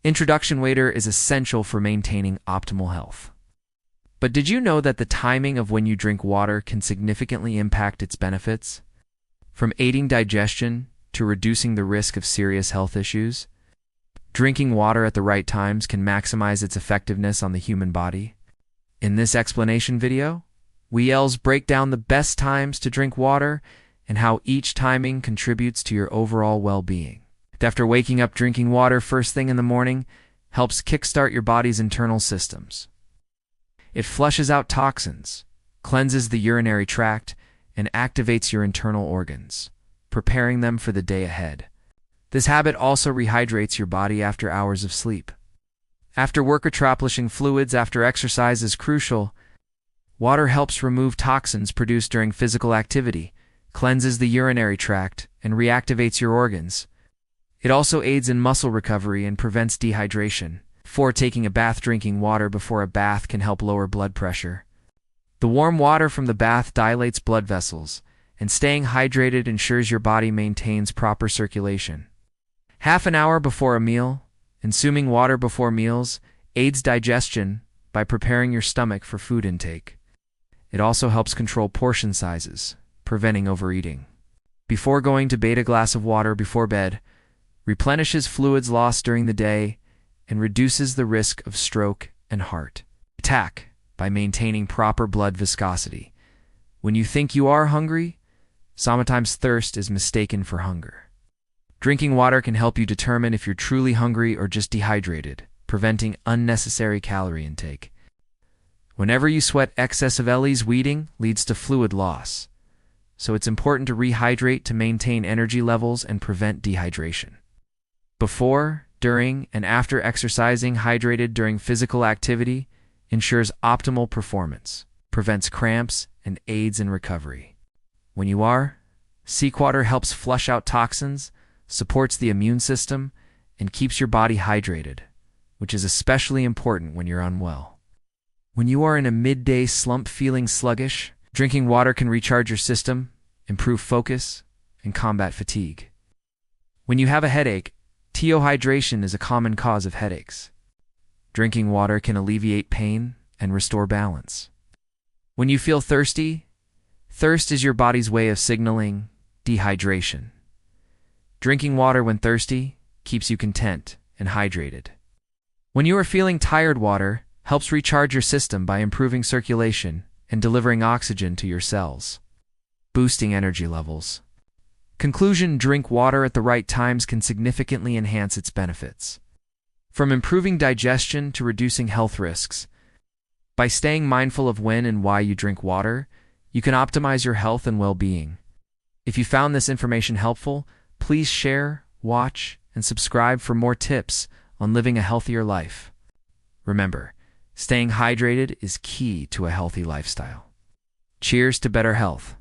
Introduction water is essential for maintaining optimal health. But did you know that the timing of when you drink water can significantly impact its benefits? From aiding digestion to reducing the risk of serious health issues, drinking water at the right times can maximize its effectiveness on the human body. In this explanation video, we'll break down the best times to drink water and how each timing contributes to your overall well-being. After waking up, drinking water first thing in the morning helps kickstart your body's internal systems. It flushes out toxins, cleanses the urinary tract, and activates your internal organs, preparing them for the day ahead. This habit also rehydrates your body after hours of sleep. After work, replenishing fluids after exercise is crucial. Water helps remove toxins produced during physical activity, cleanses the urinary tract, and reactivates your organs. It also aids in muscle recovery and prevents dehydration. Before taking a bath, drinking water before a bath can help lower blood pressure. The warm water from the bath dilates blood vessels, and staying hydrated ensures your body maintains proper circulation. Half an hour before a meal, consuming water before meals aids digestion by preparing your stomach for food intake. It also helps control portion sizes, preventing overeating. Before going to bed, a glass of water before bed replenishes fluids lost during the day and reduces the risk of stroke and heart attack by maintaining proper blood viscosity. When you think you are hungry, sometimes thirst is mistaken for hunger. Drinking water can help you determine if you're truly hungry or just dehydrated, preventing unnecessary calorie intake. Whenever you sweat, excess of weeding leads to fluid loss, so it's important to rehydrate to maintain energy levels and prevent dehydration. Before, during, and after exercising, hydrated during physical activity ensures optimal performance, prevents cramps, and aids in recovery. When you are, seawater helps flush out toxins, supports the immune system, and keeps your body hydrated, which is especially important when you're unwell. When you are in a midday slump feeling sluggish, drinking water can recharge your system, improve focus, and combat fatigue. When you have a headache, dehydration is a common cause of headaches. Drinking water can alleviate pain and restore balance. When you feel thirsty, thirst is your body's way of signaling dehydration. Drinking water when thirsty keeps you content and hydrated. When you are feeling tired, water helps recharge your system by improving circulation and delivering oxygen to your cells, boosting energy levels. Conclusion: drink water at the right times can significantly enhance its benefits. From improving digestion to reducing health risks. By staying mindful of when and why you drink water, you can optimize your health and well-being. If you found this information helpful, please share, watch, and subscribe for more tips on living a healthier life. Remember, staying hydrated is key to a healthy lifestyle. Cheers to better health.